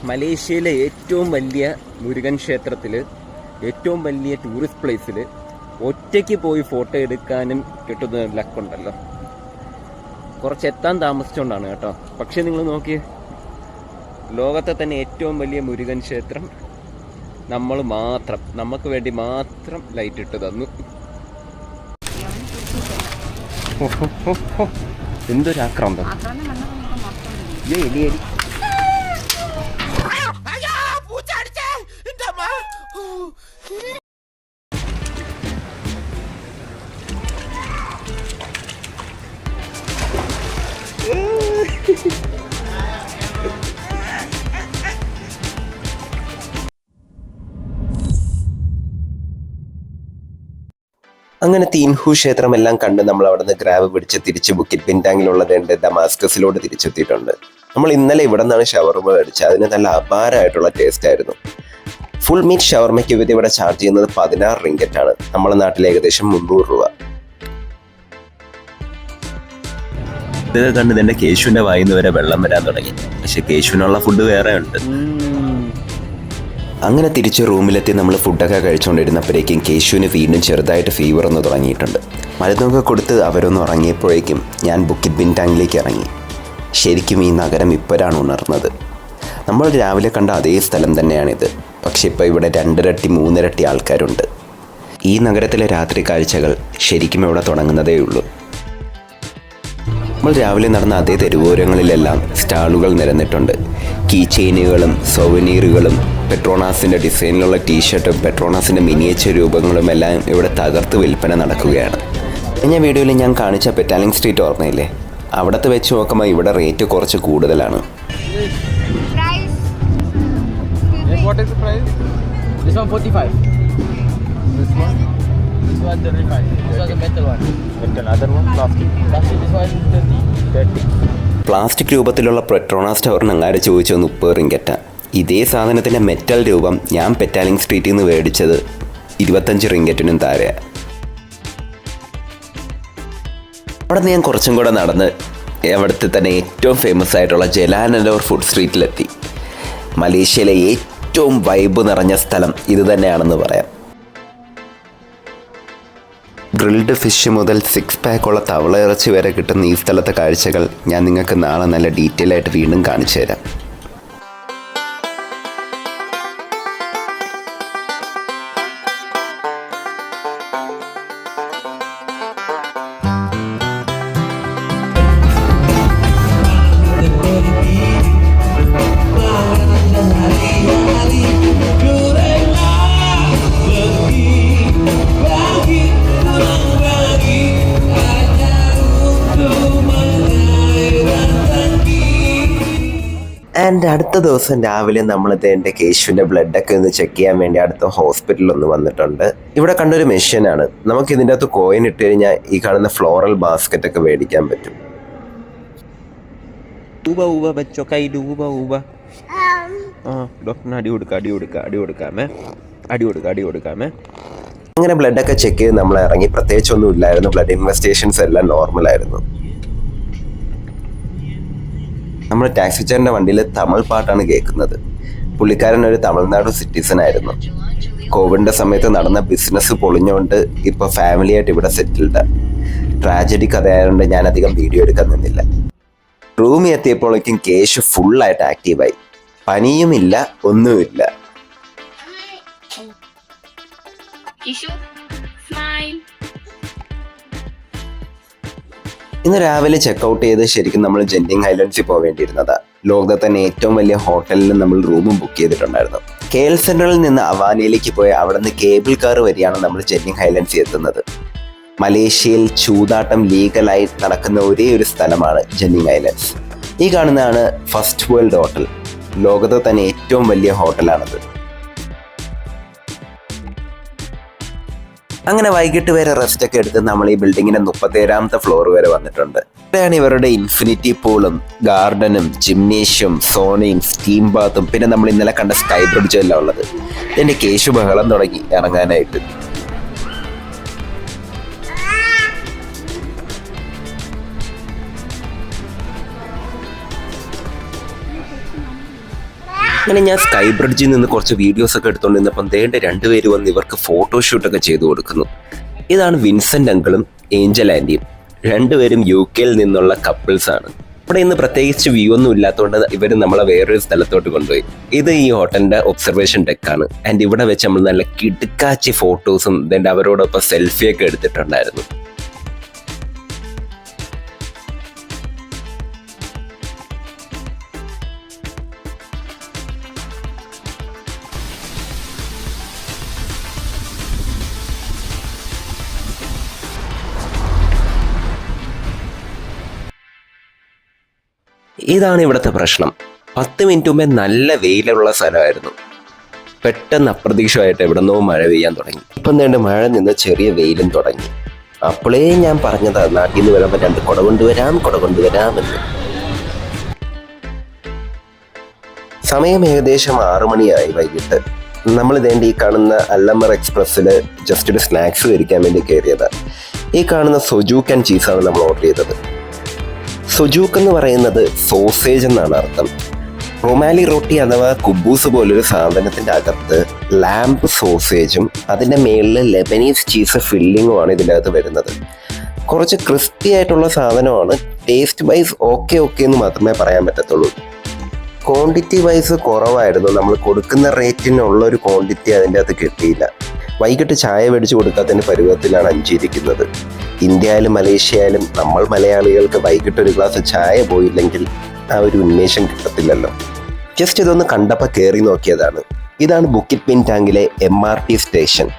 മലേഷ്യയിലെ ഏറ്റവും വലിയ മുരുകൻ ക്ഷേത്രത്തിൽ, ഏറ്റവും വലിയ ടൂറിസ്റ്റ് പ്ലേസിൽ ഒറ്റയ്ക്ക് പോയി ഫോട്ടോ എടുക്കാനും കിട്ടുന്ന ലക്കുണ്ടല്ലോ. കുറച്ച് എത്താൻ താമസിച്ചുകൊണ്ടാണ് കേട്ടോ. പക്ഷെ നിങ്ങൾ നോക്കിയേ, ലോകത്തെ തന്നെ ഏറ്റവും വലിയ മുരുകൻ ക്ഷേത്രം നമുക്ക് വേണ്ടി മാത്രം ലൈറ്റ് ഇട്ട് തന്നു. എന്തൊരാക്രാന്തം! എലി എലി അങ്ങനെ തീൻഹു ക്ഷേത്രമെല്ലാം കണ്ട് നമ്മൾ അവിടെ നിന്ന് ഗ്രാബ് പിടിച്ച് തിരിച്ച് ബുക്കിറ്റ് പിൻടാങ്ങിലുള്ള ഡമാസ്കസിലോട്ട് തിരിച്ചെത്തിയിട്ടുണ്ട്. നമ്മൾ ഇന്നലെ ഇവിടെ നിന്നാണ് ഷവർമ മേടിച്ചത്. അതിന് നല്ല അപാരമായിട്ടുള്ള ടേസ്റ്റ് ആയിരുന്നു. ഫുൾ മീറ്റ് ഷവർമയ്ക്ക് ഇവിടെ ചാർജ് ചെയ്യുന്നത് 16 റിങ്കറ്റാണ്. നമ്മുടെ നാട്ടിൽ ഏകദേശം 300 രൂപ. ഇതൊക്കെ കണ്ട് ഇതിന്റെ കേശുവിന്റെ വായിന്ന് വരെ വെള്ളം വരാൻ തുടങ്ങി. പക്ഷെ കേശുവിനുള്ള ഫുഡ് വേറെ ഉണ്ട്. അങ്ങനെ തിരിച്ച് റൂമിലെത്തി നമ്മൾ ഫുഡൊക്കെ കഴിച്ചുകൊണ്ടിരുന്നപ്പോഴേക്കും കേശുവിന് വീണ്ടും ചെറുതായിട്ട് ഫീവർ ഒന്ന് തുടങ്ങിയിട്ടുണ്ട്. മരുന്നൊക്കെ കൊടുത്ത് അവരൊന്ന് ഉറങ്ങിയപ്പോഴേക്കും ഞാൻ ബുക്കിറ്റ് ബിൻടാങ്ങിലേക്ക് ഇറങ്ങി. ശരിക്കും ഈ നഗരം ഇപ്പോഴാണ് ഉണർന്നത്. നമ്മൾ രാവിലെ കണ്ട അതേ സ്ഥലം തന്നെയാണിത്. പക്ഷെ ഇപ്പോൾ ഇവിടെ 2 ഇരട്ടി 3 ഇരട്ടി ആൾക്കാരുണ്ട്. ഈ നഗരത്തിലെ രാത്രി കാഴ്ചകൾ ശരിക്കും ഇവിടെ തുടങ്ങുന്നതേ ഉള്ളൂ. നമ്മൾ രാവിലെ നടന്ന അതേ തെരുവോരങ്ങളിലെല്ലാം സ്റ്റാളുകൾ നിരന്നിട്ടുണ്ട്. കീ ചെയിനുകളും സോവനീറുകളും പെട്രോണാസിൻ്റെ ഡിസൈനിലുള്ള ടീഷർട്ടും പെട്രോണാസിൻ്റെ മിനിയേച്ചർ രൂപങ്ങളും എല്ലാം ഇവിടെ തകർത്ത് വിൽപ്പന നടക്കുകയാണ്. കഴിഞ്ഞ വീഡിയോയിൽ ഞാൻ കാണിച്ച പെറ്റാലിംഗ് സ്ട്രീറ്റ് ഓർമ്മയില്ലേ? അവിടത്തെ വെച്ച് നോക്കുമ്പോൾ ഇവിടെ റേറ്റ് കുറച്ച് കൂടുതലാണ്. What is the price? This one 45. This one 35. This was a metal one. Metal. Other one plastic. Plastic. This one 30. Plastic രൂപത്തിലുള്ള പെട്രോണാസ് ടവറിന് അങ്ങാരെ ചോദിച്ചത് 30 റിങ്കറ്റാണ്. ഇതേ സാധനത്തിൻ്റെ മെറ്റൽ രൂപം ഞാൻ പെറ്റാലിംഗ് സ്ട്രീറ്റിൽ നിന്ന് മേടിച്ചത് 25 റിങ്കറ്റിനും താഴെയാണ്. അവിടെ നിന്ന് ഞാൻ കുറച്ചും കൂടെ നടന്ന് അവിടുത്തെ തന്നെ ഏറ്റവും ഫേമസ് ആയിട്ടുള്ള ജലാനലോർ ഫുഡ് സ്ട്രീറ്റിലെത്തി. മലേഷ്യയിലെ ഏറ്റവും വൈബ് നിറഞ്ഞ സ്ഥലം ഇത് തന്നെയാണെന്ന് പറയാം. ഗ്രിൽഡ് ഫിഷ് മുതൽ 6 പാക്കുള്ള തവള ഇറച്ചി വരെ കിട്ടുന്ന ഈ സ്ഥലത്തെ കാഴ്ചകൾ ഞാൻ നിങ്ങൾക്ക് നാളെ നല്ല ഡീറ്റെയിൽ ആയിട്ട് വീണ്ടും കാണിച്ചു തരാം. ആൻഡ് അടുത്ത ദിവസം രാവിലെ നമ്മളിത് എൻ്റെ കേശുവിൻ്റെ ബ്ലഡൊക്കെ ഒന്ന് ചെക്ക് ചെയ്യാൻ വേണ്ടി അടുത്ത ഹോസ്പിറ്റലിൽ ഒന്ന് വന്നിട്ടുണ്ട്. ഇവിടെ കണ്ടൊരു മെഷീനാണ്. നമുക്ക് ഇതിൻ്റെ അകത്ത് കോയിൻ ഇട്ട് കഴിഞ്ഞാൽ ഈ കാണുന്ന ഫ്ലോറൽ ബാസ്ക്കറ്റ് ഒക്കെ മേടിക്കാൻ പറ്റും. അങ്ങനെ ബ്ലഡൊക്കെ ചെക്ക് ചെയ്ത് നമ്മൾ ഇറങ്ങി. പ്രത്യേകിച്ചൊന്നും ഇല്ലായിരുന്നു. ബ്ലഡ് ഇൻവെസ്റ്റിഗേഷൻസ് എല്ലാം നോർമലായിരുന്നു. നമ്മൾ ടാക്സിക്കാരൻ്റെ വണ്ടിയിൽ തമിഴ് പാട്ടാണ് കേൾക്കുന്നത്. പുള്ളിക്കാരൻ ഒരു തമിഴ്നാട് സിറ്റിസൺ ആയിരുന്നു. കോവിഡിൻ്റെ സമയത്ത് നടന്ന ബിസിനസ് പൊളിഞ്ഞുകൊണ്ട് ഇപ്പോൾ ഫാമിലിയായിട്ട് ഇവിടെ സെറ്റിൽഡ്. ട്രാജഡി കഥയായതുകൊണ്ട് ഞാൻ അധികം വീഡിയോ എടുക്കാൻ നിന്നില്ല. റൂമിൽ എത്തിയപ്പോഴേക്കും കേശു ഫുള്ളായിട്ട് ആക്റ്റീവായി. പനിയുമില്ല, ഒന്നുമില്ല. ഇന്ന് രാവിലെ ചെക്കൗട്ട് ചെയ്ത് ശരിക്കും നമ്മൾ ജെന്നിങ് ഹൈലൻഡ്സിൽ പോവേണ്ടിയിരുന്നതാണ്. ലോകത്തെ തന്നെ ഏറ്റവും വലിയ ഹോട്ടലിൽ നമ്മൾ റൂമും ബുക്ക് ചെയ്തിട്ടുണ്ടായിരുന്നു. KL സെൻട്രലിൽ നിന്ന് അവാനയിലേക്ക് പോയി അവിടെ നിന്ന് കേബിൾ കാർ വഴിയാണ് നമ്മൾ ജെന്നിങ് ഹൈലൻഡ്സിൽ എത്തുന്നത്. മലേഷ്യയിൽ ചൂതാട്ടം ലീഗലായി നടക്കുന്ന ഒരേ ഒരു സ്ഥലമാണ് ജെന്നിങ് ഹൈലൻഡ്സ്. ഈ കാണുന്നതാണ് ഫസ്റ്റ് വേൾഡ് ഹോട്ടൽ. ലോകത്തെ തന്നെ ഏറ്റവും വലിയ ഹോട്ടലാണത്. അങ്ങനെ വൈകിട്ട് വരെ റെസ്റ്റ് ഒക്കെ എടുത്ത് നമ്മൾ ഈ ബിൽഡിങ്ങിന്റെ 37ാമത്തെ ഫ്ലോർ വരെ വന്നിട്ടുണ്ട്. ഇവിടെയാണ് ഇവരുടെ ഇൻഫിനിറ്റി പൂളും ഗാർഡനും ജിംനേഷ്യം സോണയും സ്റ്റീം ബാത്തും പിന്നെ നമ്മൾ ഇന്നലെ കണ്ട സ്കൈ ബ്രിഡ്ജും എല്ലാം ഉള്ളത്. എന്റെ കേശു ബഹളം തുടങ്ങി ഇറങ്ങാനായിട്ട്. അങ്ങനെ ഞാൻ സ്കൈ ബ്രിഡ്ജിൽ നിന്ന് കുറച്ച് വീഡിയോസൊക്കെ എടുത്തുകൊണ്ട് നിന്നപ്പം ദേണ്ട രണ്ടുപേര് വന്ന് ഇവർക്ക് ഫോട്ടോഷൂട്ടൊക്കെ ചെയ്തു കൊടുക്കുന്നു. ഇതാണ് വിൻസെൻ്റ് അങ്കിളും ഏഞ്ചൽ ആൻറ്റിയും. രണ്ടുപേരും UK നിന്നുള്ള കപ്പിൾസാണ്. ഇവിടെ ഇന്ന് പ്രത്യേകിച്ച് വ്യൂ ഒന്നും ഇല്ലാത്തതുകൊണ്ട് ഇവർ നമ്മളെ വേറൊരു സ്ഥലത്തോട്ട് കൊണ്ടുപോയി. ഇത് ഈ ഹോട്ടലിൻ്റെ ഒബ്സർവേഷൻ ഡെക്കാണ്. ആൻഡ് ഇവിടെ വെച്ച് നമ്മൾ നല്ല കിടുക്കാച്ചി ഫോട്ടോസും ദെൻ അവരോടൊപ്പം സെൽഫിയൊക്കെ എടുത്തിട്ടുണ്ടായിരുന്നു. ഇതാണ് ഇവിടുത്തെ പ്രശ്നം. 10 മിനിറ്റ് മുമ്പേ നല്ല വെയിലുള്ള സ്ഥലമായിരുന്നു. പെട്ടെന്ന് അപ്രതീക്ഷിതമായിട്ട് എവിടെന്നോ മഴ പെയ്യാൻ തുടങ്ങി. ഇപ്പം വേണ്ട മഴ നിന്ന് ചെറിയ വെയിലും തുടങ്ങി. അപ്പോഴേ ഞാൻ പറഞ്ഞതാ നാട്ടിൽ നിന്ന് വരുമ്പോൾ 2 കുട കൊണ്ടുവരാമെന്ന്. സമയം ഏകദേശം 6 മണിയായി വൈകിട്ട്. നമ്മൾ ഇതേണ്ട ഈ കാണുന്ന അല്ലമർ എക്സ്പ്രസ്സിൽ ജസ്റ്റ് ഒരു സ്നാക്സ് കഴിക്കാൻ വേണ്ടി കയറിയതാണ്. ഈ കാണുന്ന സൊജൂക്ക് ആൻഡ് ചീസാണ് നമ്മൾ ഓർഡർ ചെയ്തത്. സൊജൂക്ക് എന്ന് പറയുന്നത് സോസേജ് എന്നാണ് അർത്ഥം. റൊമാലി റൊട്ടി അഥവാ കുബൂസ് പോലൊരു സാധനത്തിൻ്റെ അകത്ത് ലാംബ് സോസേജും അതിൻ്റെ മേളിൽ ലെബനീസ് ചീസ് ഫില്ലിങ്ങുമാണ് ഇതിനകത്ത് വരുന്നത്. കുറച്ച് ക്രിസ്പി ആയിട്ടുള്ള സാധനമാണ്. ടേസ്റ്റ് വൈസ് ഓക്കെ എന്ന് മാത്രമേ പറയാൻ പറ്റത്തുള്ളൂ. ക്വാണ്ടിറ്റി വൈസ് കുറവായിരുന്നു. നമ്മൾ കൊടുക്കുന്ന റേറ്റിനുള്ളൊരു ക്വാണ്ടിറ്റി അതിൻ്റെ അകത്ത് കിട്ടിയില്ല. വൈകിട്ട് ചായ മേടിച്ച് കൊടുക്കാത്തതിൻ്റെ പരുവത്തിലാണ് അഞ്ചിരിക്കുന്നത്. ഇന്ത്യയിലും മലേഷ്യയിലും നമ്മൾ മലയാളികൾക്ക് വൈകിട്ട് ഒരു ഗ്ലാസ് ചായ പോയില്ലെങ്കിൽ ആ ഒരു ഉന്മേഷം കിട്ടത്തില്ലല്ലോ. ജസ്റ്റ് ഇതൊന്ന് കണ്ടപ്പോൾ കയറി നോക്കിയതാണ്. ഇതാണ് ബുക്കിറ്റ് പിൻടാങ്ങിലെ MRT സ്റ്റേഷൻ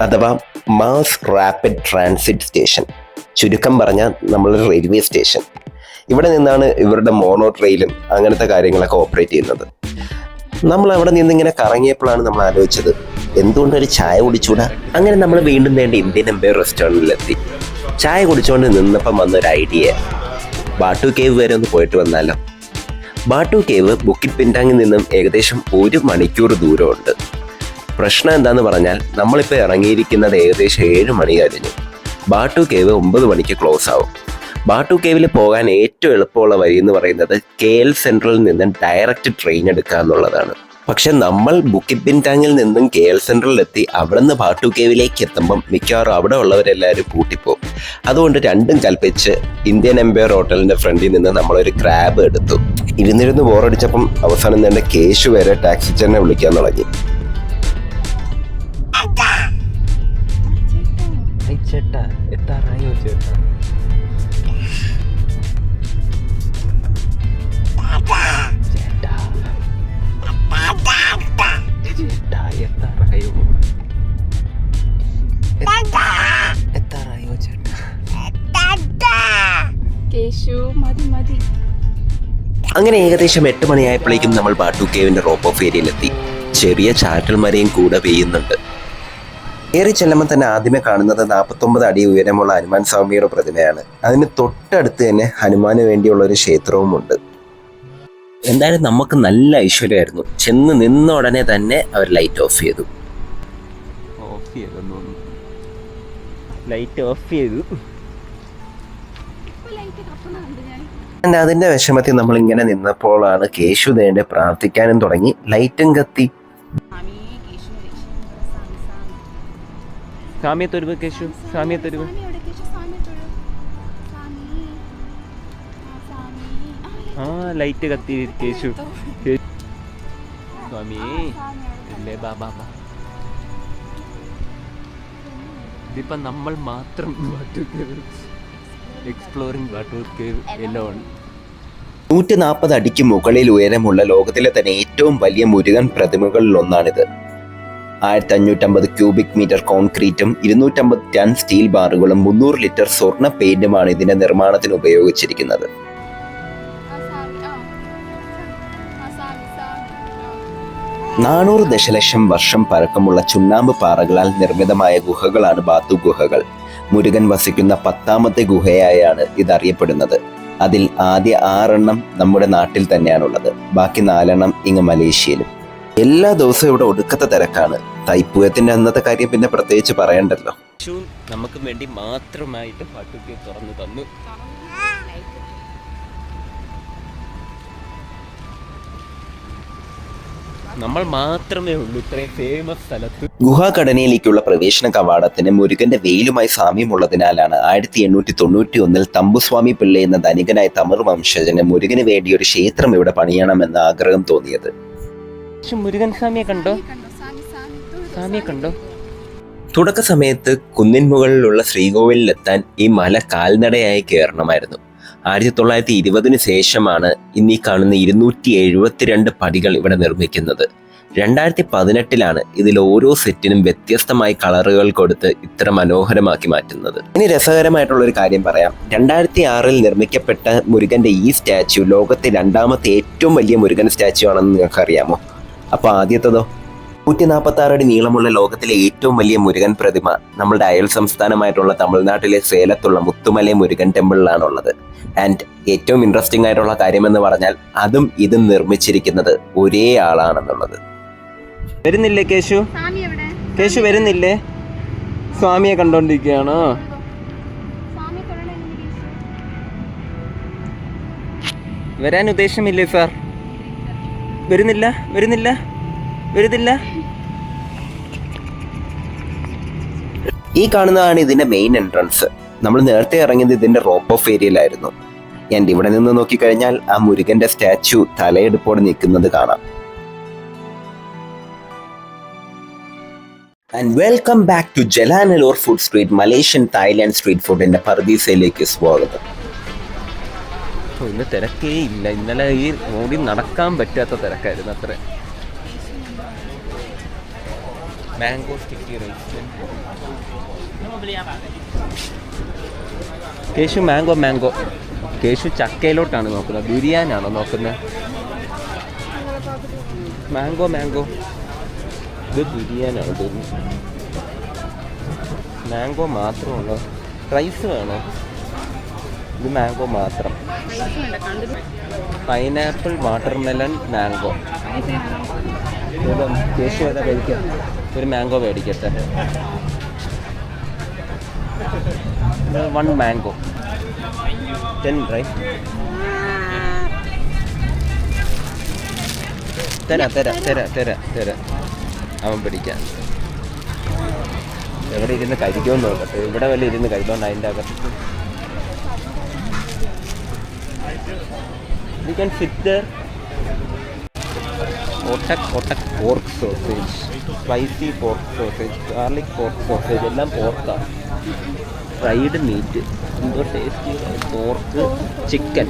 അഥവാ മാസ് റാപ്പിഡ് ട്രാൻസിറ്റ് സ്റ്റേഷൻ. ചുരുക്കം പറഞ്ഞാൽ നമ്മളൊരു റെയിൽവേ സ്റ്റേഷൻ. ഇവിടെ നിന്നാണ് ഇവരുടെ മോണോ ട്രെയിനും അങ്ങനത്തെ കാര്യങ്ങളൊക്കെ ഓപ്പറേറ്റ് ചെയ്യുന്നത്. നമ്മൾ അവിടെ നിന്നിങ്ങനെ കറങ്ങിയപ്പോഴാണ് നമ്മൾ ആലോചിച്ചത് എന്തുകൊണ്ടൊരു ചായ കുടിച്ചൂടാ. അങ്ങനെ നമ്മൾ വീണ്ടും വേണ്ട ഇന്ത്യൻ എംപയർ റെസ്റ്റോറൻറ്റിലെത്തി. ചായ കുടിച്ചുകൊണ്ട് നിന്നപ്പം വന്നൊരു ഐഡിയ, ബാട്ടു കേവ് വരെ ഒന്ന് പോയിട്ട് വന്നാലോ. ബാട്ടു കേവ് ബുക്കിറ്റ് പിൻടാങ്ങിൽ നിന്നും ഏകദേശം 1 മണിക്കൂർ ദൂരമുണ്ട്. പ്രശ്നം എന്താന്ന് പറഞ്ഞാൽ നമ്മളിപ്പോൾ ഇറങ്ങിയിരിക്കുന്നത് ഏകദേശം 7 മണി കഴിഞ്ഞു. ബാട്ടു കേവ് 9 മണിക്ക് ക്ലോസ് ആവും. ബാട്ടു കേവിൽ പോകാൻ ഏറ്റവും എളുപ്പമുള്ള വഴി എന്ന് പറയുന്നത് KL സെൻട്രലിൽ നിന്നും ഡയറക്റ്റ് ട്രെയിൻ എടുക്കുക എന്നുള്ളതാണ്. പക്ഷെ നമ്മൾ ബുക്കിറ്റ് പിൻടാങ്ങിൽ നിന്നും KL സെൻട്രലിലെത്തി അവിടെ നിന്ന് ബാട്ടു കേവിലേക്ക് എത്തുമ്പം മിക്കവാറും അവിടെ ഉള്ളവരെല്ലാവരും കൂട്ടിപ്പോകും. അതുകൊണ്ട് രണ്ടും കൽപ്പിച്ച് ഇന്ത്യൻ എംപയർ ഹോട്ടലിൻ്റെ ഫ്രണ്ടിൽ നിന്ന് നമ്മളൊരു ക്രാബ് എടുത്തു. ഇരുന്നിരുന്ന് ബോറടിച്ചപ്പം അവസാനം തന്നെ കേശു വരെ ടാക്സി ചേട്ടനെ വിളിക്കാൻ തുടങ്ങി. ചേട്ടാ എത്താറായോ ചേട്ടാ? എത്താറായോ ചേട്ടാ? അങ്ങനെ ഏകദേശം 8 മണിയായപ്പോഴേക്കും നമ്മൾ ബാട്ടു കേവിന്റെ റോപ്പ് ഓഫ് ഏരിയയിലെത്തി. ചെറിയ ചാറ്റൽ മരയും കൂടെ പെയ്യുന്നുണ്ട്. ഏറി ചെല്ലുമ്പോൾ തന്നെ ആദ്യമേ കാണുന്നത് 49 അടി ഉയരമുള്ള ഹനുമാൻ സ്വാമിയുടെ പ്രതിമയാണ്. അതിന് തൊട്ടടുത്ത് തന്നെ ഹനുമാന് വേണ്ടിയുള്ള ഒരു ക്ഷേത്രവുമുണ്ട്. എന്തായാലും നമുക്ക് നല്ല ഐശ്വര്യമായിരുന്നു. ചെന്ന് നിന്ന ഉടനെ തന്നെ അവർ ലൈറ്റ് ഓഫ് ചെയ്തു. അതിന്റെ വിഷമത്തിൽ നമ്മൾ ഇങ്ങനെ നിന്നപ്പോഴാണ് കേശു ദേണ്ടെ പ്രാർത്ഥിക്കാനും തുടങ്ങി. ലൈറ്റും കത്തി. ലൈറ്റ് കത്തി കേശു. സ്വാമി ഇതിപ്പം നമ്മൾ മാത്രം എക്സ്പ്ലോറിംഗ് വാട്ടർ കേവ് എലോൺ. 140 അടിക്ക് മുകളിൽ ഉയരമുള്ള ലോകത്തിലെ തന്നെ ഏറ്റവും വലിയ മുരുകൻ പ്രതിമകളിൽ ഒന്നാണിത്. 1550 ക്യൂബിക് മീറ്റർ കോൺക്രീറ്റും 250 ടൺ സ്റ്റീൽ ബാറുകളും 300 ലിറ്റർ സ്വർണ്ണ പെയിന്റുമാണ് ഇതിന്റെ നിർമ്മാണത്തിന് ഉപയോഗിച്ചിരിക്കുന്നത്. 400 ദശലക്ഷം വർഷം പഴക്കമുള്ള ചുണ്ണാമ്പ് പാറകളാൽ നിർമ്മിതമായ ഗുഹകളാണ് ബാത്തു ഗുഹകൾ. മുരുകൻ വസിക്കുന്ന 10ാമത്തെ ഗുഹയായാണ് ഇതറിയപ്പെടുന്നത്. അതിൽ ആദ്യ 6 എണ്ണം നമ്മുടെ നാട്ടിൽ തന്നെയാണുള്ളത്. ബാക്കി 4 എണ്ണം ഇങ്ങ് മലേഷ്യയിലും. എല്ലാ ദിവസവും ഇവിടെ ഒടുക്കത്തെ തിരക്കാണ്. തൈപ്പൂയത്തിന്റെ അന്നത്തെ കാര്യം പിന്നെ പ്രത്യേകിച്ച് പറയണ്ടല്ലോ. നമുക്ക് വേണ്ടി മാത്രമായിട്ട് ബാട്ടു കേവ് തുറന്നു തന്നു. നമ്മൾ മാത്രമേ ഉള്ളൂ ഇത്രയും ഫേമസ് സ്ഥലത്ത്. ഗുഹാഘടനയിലേക്കുള്ള പ്രവേശന കവാടത്തിന് മുരുകന്റെ വെയിലുമായി സാമ്യമുള്ളതിനാലാണ് 1891 തമ്പുസ്വാമി പിള്ള എന്ന ധനികനായ തമിഴ് വംശജന് മുരുകന് വേണ്ടി ഒരു ക്ഷേത്രം ഇവിടെ പണിയണമെന്ന ആഗ്രഹം തോന്നിയത്. മുരുകൻ സ്വാമിയെ കണ്ടോ? സ്വാമിയെ കണ്ടോ? തുടക്ക സമയത്ത് കുന്നിൻ മുകളിലുള്ള ശ്രീകോവിലെത്താൻ ഈ മല കാൽനടയായി കയറണമായിരുന്നു. 1920 ശേഷമാണ് ഇന്നീ കാണുന്ന 272 പടികൾ ഇവിടെ നിർമ്മിക്കുന്നത്. 2018 ഇതിൽ ഓരോ സെറ്റിനും വ്യത്യസ്തമായി കളറുകൾ കൊടുത്ത് ഇത്ര മനോഹരമാക്കി മാറ്റുന്നത്. ഇനി രസകരമായിട്ടുള്ള ഒരു കാര്യം പറയാം. 2006 നിർമ്മിക്കപ്പെട്ട മുരുകന്റെ ഈ സ്റ്റാച്യു ലോകത്തെ 2ാമത്തെ ഏറ്റവും വലിയ മുരുകൻ സ്റ്റാച്യു ആണെന്ന് നിങ്ങൾക്ക് അറിയാമോ? അപ്പോൾ ആദ്യത്തേതോ? 146 അടി നീളമുള്ള ലോകത്തിലെ ഏറ്റവും വലിയ മുരുകൻ പ്രതിമ നമ്മളുടെ അയൽ സംസ്ഥാനമായിട്ടുള്ള തമിഴ്നാട്ടിലെ സേലത്തുള്ള മുത്തുമലൈ മുരുകൻ ടെമ്പിളിലാണുള്ളത്. ആൻഡ് ഏറ്റവും ഇൻട്രസ്റ്റിംഗ് ആയിട്ടുള്ള കാര്യമെന്ന് പറഞ്ഞാൽ അതും ഇതും നിർമ്മിച്ചിരിക്കുന്നത് ഒരേ ആളാണെന്നുള്ളത്. വരുന്നില്ലേ കേശു? കേശു വരുന്നില്ലേ? സ്വാമിയെ കണ്ടോണ്ടിരിക്കുകയാണോ? വരാൻ ഉദ്ദേശമില്ലേ സാർ? വരുന്നില്ല വരുന്നില്ല വരുന്നില്ല. ഈ കാണുന്നതാണ് ഇതിന്റെ മെയിൻ എൻട്രൻസ്. നമ്മൾ നേരത്തെ ഇറങ്ങിയത് ഇതിന്റെ റോപ്പ് ഓഫ് ഏരിയയിലായിരുന്നു. ആൻഡ് ഇവിടെ നിന്ന് നോക്കിക്കഴിഞ്ഞാൽ ആ മുരുകന്റെ സ്റ്റാച്യു തലയെടുപ്പോടെ നിൽക്കുന്നത് കാണാം. And welcome back to Jalan Alor food street, Malaysian Thailand street ഫുഡിന്റെ പർദീസയിലേക്ക് സ്വാഗതം. ഇന്ന് തിരക്കേ ഇല്ല. ഇന്നലെ ഈ റോഡിൽ നടക്കാൻ പറ്റാത്ത തിരക്കായിരുന്നു. അത്ര mango sticky rice. Keshu mango. Keshu ചക്കയിലോട്ടാണ് നോക്കുന്നത്. ബിരിയാണിയാണോ നോക്കുന്നത്? മാംഗോ ഇത് ബിരിയാണിയാണ് തോന്നുന്നു. മാംഗോ മാത്രമുള്ളൂ. റൈസ് വേണോ? ഇത് മാംഗോ മാത്രം. Pineapple, watermelon, mango. കേശു ഏതാ കഴിക്കാം? ഒരു മാംഗോ മേടിക്കട്ടെ. 1 mango 10 right. തരാ അവൻ പിടിക്കാൻ. എവിടെ ഇരുന്ന് കഴിക്കുമെന്ന് നോക്കട്ടെ. ഇവിടെ വല്ല ഇരുന്ന് കഴിക്കണം. അതിൻ്റെ അകത്ത് you can sit there. Otak pork sausage, spicy pork sausage, garlic pork sausage, എല്ലാം പോർക്കാണ്. ഫ്രൈഡ് മീറ്റ്, എന്തോ tasty pork, chicken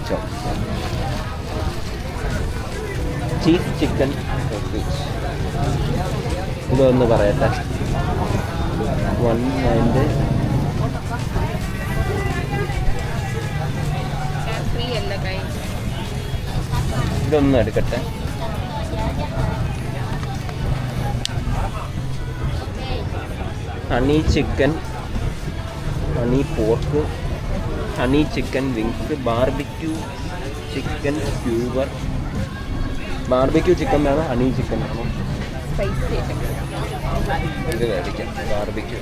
chops, cheese chicken sausage. ഇതൊന്ന് പറയട്ടെ. 1 and ഇതൊന്നും എടുക്കട്ടെ. Honey chicken, honey pork, honey chicken wings, barbecue chicken skewer. Barbecue chicken വേണോ? Honey chicken വേണോ? ഇത് മേടിക്കാം. ബാർബിക്യൂ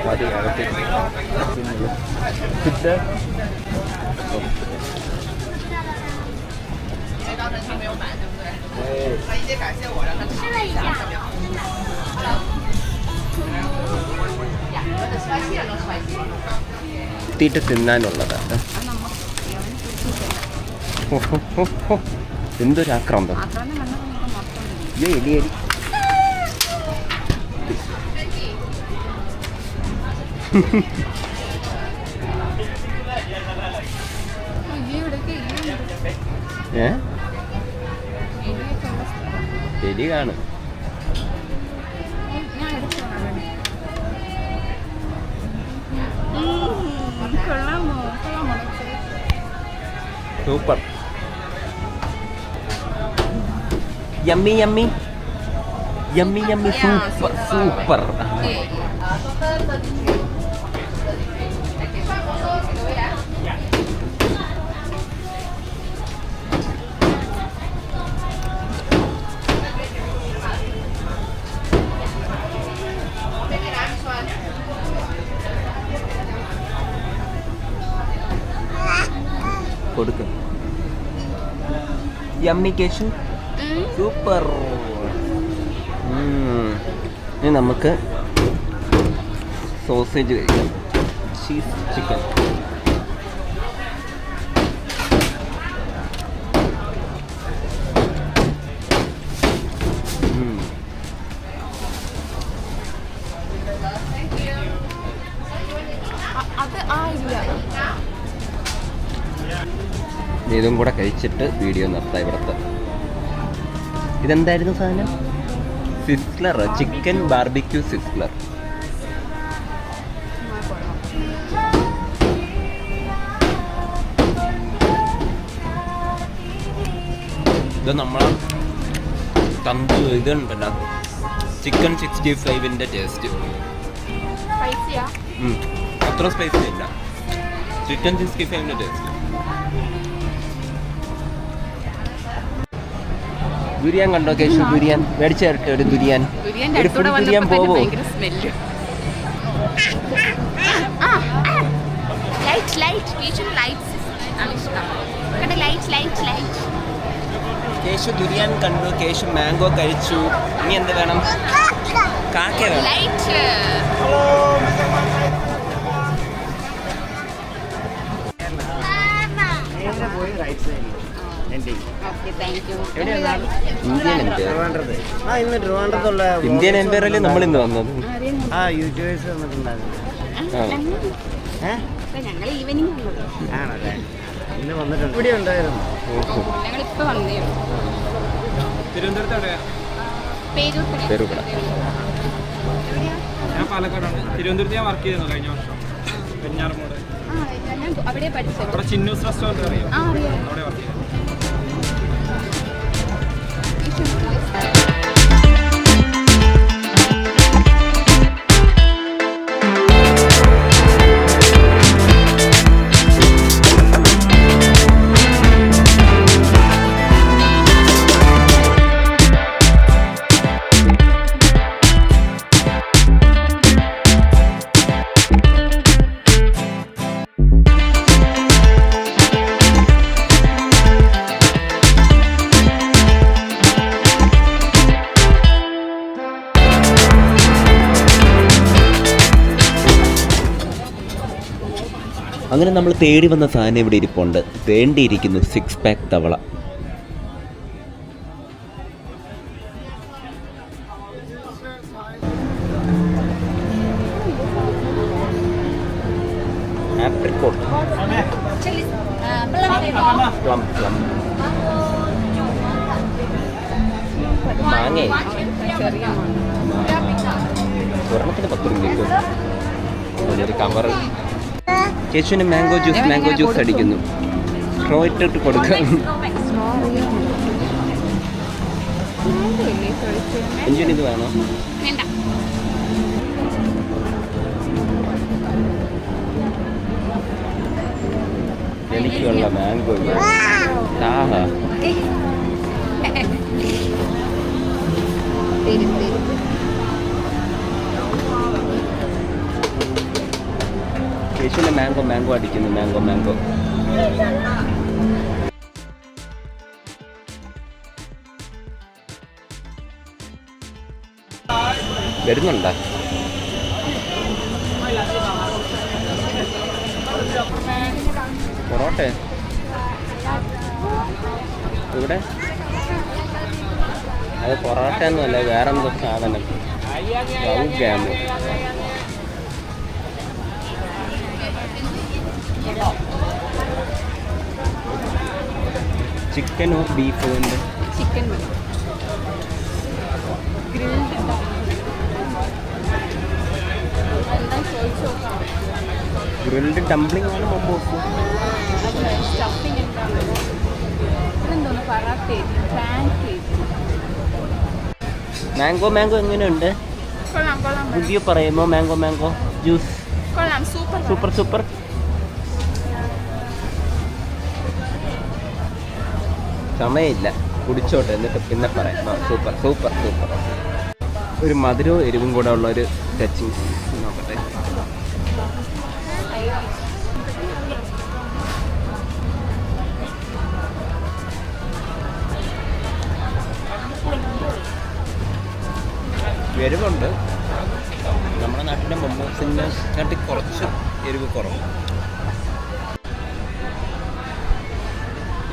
മതി. അകത്ത് എത്തിയിട്ട് തിന്നാനുള്ളതാണ്. എന്തൊരാക്രാന്തം. എലി എലി കാണും. സൂപ്പർ. Yummy super. കൊടുക്കും. Yummy Keshu super. ഇനി നമുക്ക് സോസേജ് കഴിക്കാം. Cheese chicken. ഇതും കൂടെ കഴിച്ചിട്ട് വീഡിയോ നിർത്താം ഇവിടുത്തെ. ഇതെന്തായിരുന്നു സാധനം? Sizzler, chicken barbecue sizzler. ഇത് നമ്മളെ ഇതുണ്ടല്ലോ ചിക്കൻ 65ന്റെ ടേസ്റ്റ്. അത്ര സ്പൈസി ഇല്ല. ചിക്കൻ 65ന്റെ ടേസ്റ്റ്. ദുരിയാൻ കണ്ടോ കേശു? ദുരിയാൻ മേടിച്ചു തരട്ടെ ഒരു ദുരിയാൻ. ഒരു ഫുൾ ദുരിയാൻ പോവോ? കേശു ദുരിയാൻ കണ്ടു, കേശു മാംഗോ കഴിച്ചു. ഇനി എന്ത് വേണം? കാക്ക വേണം. ഇന്ത്യൻ എംപയറല്ലേ നമ്മൾ ഇന്ന് വന്നത്. യൂട്യൂബേഴ്സ് വന്നിട്ടുണ്ടായിരുന്നു. ആണല്ലേ? ഇന്ന് വന്നിട്ടുണ്ട്. ഇവിടെ ഉണ്ടായിരുന്നു. പേരുകട. ഞാൻ പാലക്കാടാണ്. തിരുവനന്തപുരത്ത് ഞാൻ വർക്ക് ചെയ്തിരുന്നു കഴിഞ്ഞ വർഷം. പെരിഞ്ഞാറമൂട് അവിടെ ചിന്നൂസ് റെസ്റ്റോറൻറ്റ് അറിയാം. അവിടെ വർക്ക് ചെയ്തു. അങ്ങനെ നമ്മൾ തേടി വന്ന സാധനം ഇവിടെ ഇരിപ്പുണ്ട്. വേണ്ടിയിരിക്കുന്നു 6 പാക്ക് തവള. ആപ്രിക്കോട്ട്, പ്ലം പ്ലം, മാങ്ങ ഒരെണ്ണത്തിന് 10 രൂപ കിട്ടും. ഒരു കവർ. കേശുവിന് മാംഗോ ജ്യൂസ് അടിക്കുന്നു. സ്ട്രോ ഇട്ടിട്ട് കൊടുക്കാം. അഞ്ചിന് ഇത് വേണോ? എനിക്കുള്ള മാംഗോ താഹ. കേശുവിന് മാംഗോ അടിക്കുന്നു. മാംഗോ വരുന്നുണ്ടോ? പൊറോട്ട ഇവിടെ അത് പൊറോട്ട ഒന്നുമല്ല, വേറെന്തോ സാധനം. ഗാമു ചിക്കനോ ബീഫോ ഉണ്ട്? ചിക്കൻ ഗ്രിൽഡ് ഡംപ്ലിംഗ് ആണ്. മൊമോസ് മാംഗോ എങ്ങനെയുണ്ട്? റിവ്യൂ പറയുമോ? Mango juice super. സമയമില്ല, കുടിച്ചോട്ടെ എന്നിട്ട് പിന്നെ പറയാം. സൂപ്പർ. ഒരു മധുരവും എരിവും കൂടെ ഉള്ള ഒരു ടച്ചിങ് നോക്കട്ടെ. എരിവുണ്ട്. നമ്മുടെ നാട്ടിലെ മൊമോസിനെ കാട്ടി കുറച്ച് എരിവ് കുറവ്.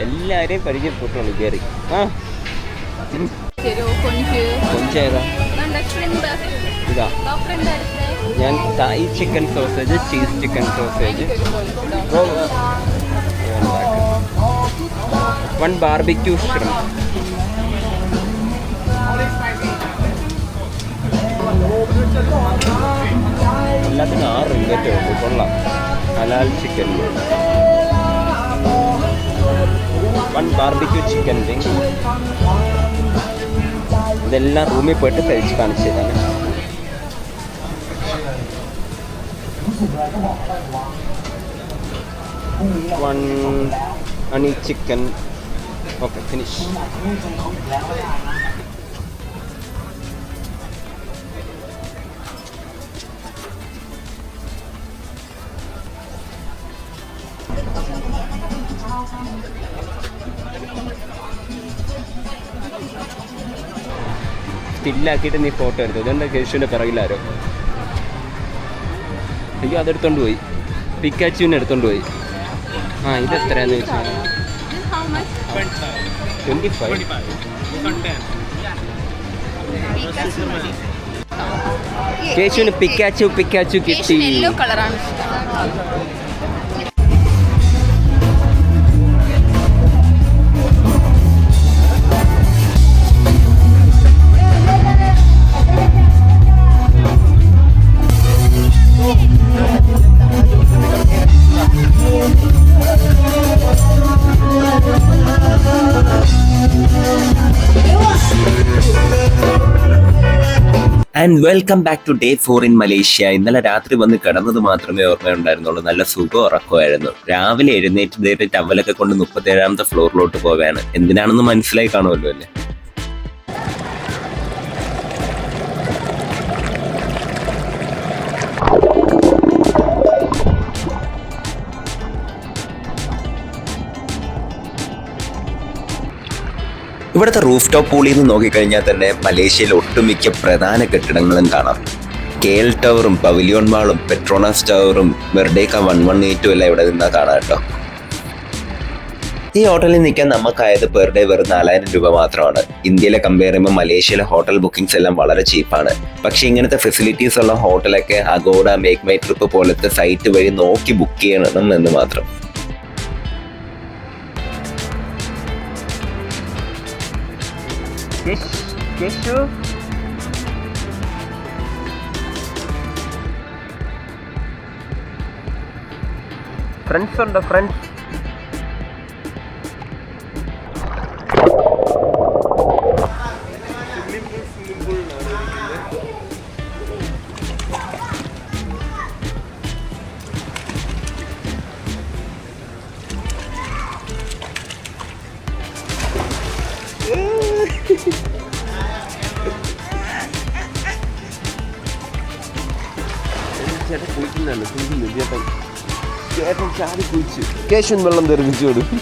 എല്ലാവരെയും പരിചയപ്പെട്ടുള്ളൂ കയറി. ആ കൊഞ്ചേതാ? ഇതാ ഞാൻ Thai chicken sausage, cheese chicken sausage, 1 barbecue shrimp. എല്ലാത്തിനും 6 റിംഗറ്റേ ഉള്ളൂ. കൊള്ളാം. ഹലാൽ ചിക്കൻ, 1 ബാർബിക്യൂ ചിക്കൻ വിങ്. ഇതെല്ലാം റൂമിൽ പോയിട്ട് കഴിച്ച് കാണിച്ചു തരാണ്. One honey chicken. Okay, finish. സ്റ്റില്ലാക്കിയിട്ട് നീ ഫോട്ടോ എടുത്തു. ഇതെന്താ കേശുവിൻ്റെ പിറകിലാരോ? അയ്യോ, അതെടുത്തോണ്ട് പോയി. പിക്കാച്ചുവിനെ എടുത്തോണ്ട് പോയി. ആ, ഇതെത്രയാന്ന് ചോദിച്ചാൽ 25. കേശുവിന് പിക്കാച്ചു കിട്ടി. യെല്ലോ കളറാണ്. And welcome back to day 4 in Malaysia. ഇന്നലെ രാത്രി വന്ന് കിടന്നത് മാത്രമേ ഓർമ്മയുണ്ടായിരുന്നുള്ളൂ. നല്ല സുഖം ഉറക്കമായിരുന്നു. രാവിലെ എഴുന്നേറ്റ് ടവലൊക്കെ കൊണ്ട് 37ാമത്തെ ഫ്ലോറിലോട്ട് പോവുകയാണ്. എന്തിനാണെന്ന് മനസ്സിലായി കാണുമല്ലോ അല്ലേ? ഇവിടുത്തെ റൂഫ് ടോപ്പ് പൂളിൽ നിന്ന് നോക്കിക്കഴിഞ്ഞാൽ തന്നെ മലേഷ്യയിൽ ഒട്ടുമിക്ക പ്രധാന കെട്ടിടങ്ങളും കാണാം. KL ടവറും പവിലിയോൺ മാളും പെട്രോണസ് ടവറും മെർഡേക്ക 118 എല്ലാം ഇവിടെ നിന്നാ കാണാം കേട്ടോ. ഈ ഹോട്ടലിൽ നിൽക്കാൻ നമുക്കായത് പെർ ഡേ വെറും 4000 രൂപ മാത്രമാണ്. ഇന്ത്യയിലെ കമ്പയർ ചെയ്യുമ്പോൾ മലേഷ്യയിലെ ഹോട്ടൽ ബുക്കിംഗ്സ് എല്ലാം വളരെ ചീപ്പാണ്. പക്ഷേ ഇങ്ങനത്തെ ഫെസിലിറ്റീസ് ഉള്ള ഹോട്ടലൊക്കെ അഗോഡ, മേക്ക് മൈ ട്രിപ്പ് പോലത്തെ സൈറ്റ് വഴി നോക്കി ബുക്ക് ചെയ്യണം എന്ന് മാത്രം. ഫ്രണ്ട്സ് ഉണ്ടോ? ഫ്രണ്ട്സ് ചേട്ടൻ കുളിക്കുന്നതാണ്. കുളിക്കുന്നു ചേട്ടൻ ചാടി കുളിച്ച് കേശവൻ വെള്ളം തെറിപ്പിച്ചു കൊടുക്കും.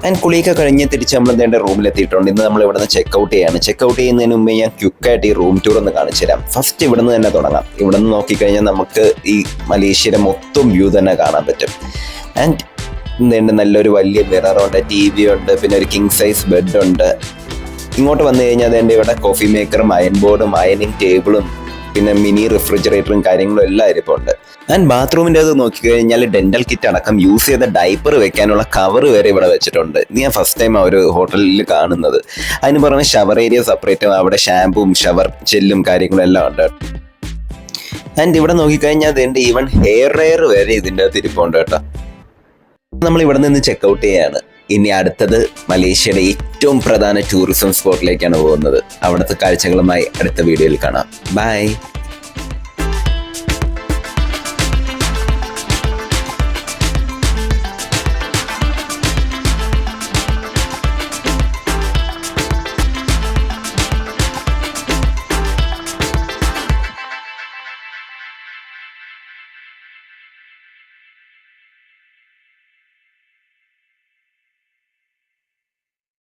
ആൻഡ് കുളിയൊക്കെ കഴിഞ്ഞ് തിരിച്ച് നമ്മൾ എൻ്റെ റൂമിലെത്തിയിട്ടുണ്ട്. ഇന്ന് നമ്മൾ ഇവിടെ നിന്ന് ചെക്കൗട്ട് ചെയ്യാണ്. ചെക്കൗട്ട് ചെയ്യുന്നതിന് മുമ്പേ ഞാൻ ക്വിക്കായിട്ട് ഈ റൂം ടൂർ ഒന്ന് കാണിച്ചു തരാം. ഫസ്റ്റ് ഇവിടെ നിന്ന് തന്നെ തുടങ്ങാം. ഇവിടെ നിന്ന് നോക്കിക്കഴിഞ്ഞാൽ നമുക്ക് ഈ മലേഷ്യയുടെ മൊത്തം വ്യൂ തന്നെ കാണാൻ പറ്റും. ആൻഡ് എന്തുണ്ട്, നല്ലൊരു വലിയ മിററുണ്ട്, TV ഉണ്ട്, പിന്നെ ഒരു കിങ് സൈസ് ബെഡ് ഉണ്ട്. ഇങ്ങോട്ട് വന്നു കഴിഞ്ഞാൽ അതിൻ്റെ ഇവിടെ കോഫി മേക്കറും അയൺ ബോർഡും അയണിങ് ടേബിളും പിന്നെ മിനി റെഫ്രിജറേറ്ററും കാര്യങ്ങളും എല്ലാം ഇരിപ്പുണ്ട്. ആൻഡ് ബാത്റൂമിൻ്റെ അത് നോക്കിക്കഴിഞ്ഞാൽ ഡെന്റൽ കിറ്റ് അടക്കം യൂസ് ചെയ്ത ഡൈപ്പർ വെക്കാനുള്ള കവർ വരെ ഇവിടെ വെച്ചിട്ടുണ്ട്. ഇത് ഞാൻ ഫസ്റ്റ് ടൈം ആ ഒരു ഹോട്ടലിൽ കാണുന്നത്. അതിന് പുറമെ ഷവർ ഏരിയ സെപ്പറേറ്റും അവിടെ ഷാമ്പും ഷവർ ജെല്ലും കാര്യങ്ങളും എല്ലാം ഉണ്ട്. ആൻഡ് ഇവിടെ നോക്കിക്കഴിഞ്ഞാൽ അതിൻ്റെ ഈവൻ ഹെയർ ഡ്രയർ വരെ ഇതിൻ്റെ അകത്ത് ഇരിപ്പുണ്ട് കേട്ടോ. നമ്മൾ ഇവിടെ നിന്ന് ചെക്കൗട്ട് ചെയ്യാണ്. ഇനി അടുത്തത് മലേഷ്യയുടെ ഏറ്റവും പ്രധാന ടൂറിസം സ്പോട്ടിലേക്കാണ് പോകുന്നത്. അവിടുത്തെ കാഴ്ചകളുമായി അടുത്ത വീഡിയോയിൽ കാണാം. ബൈ.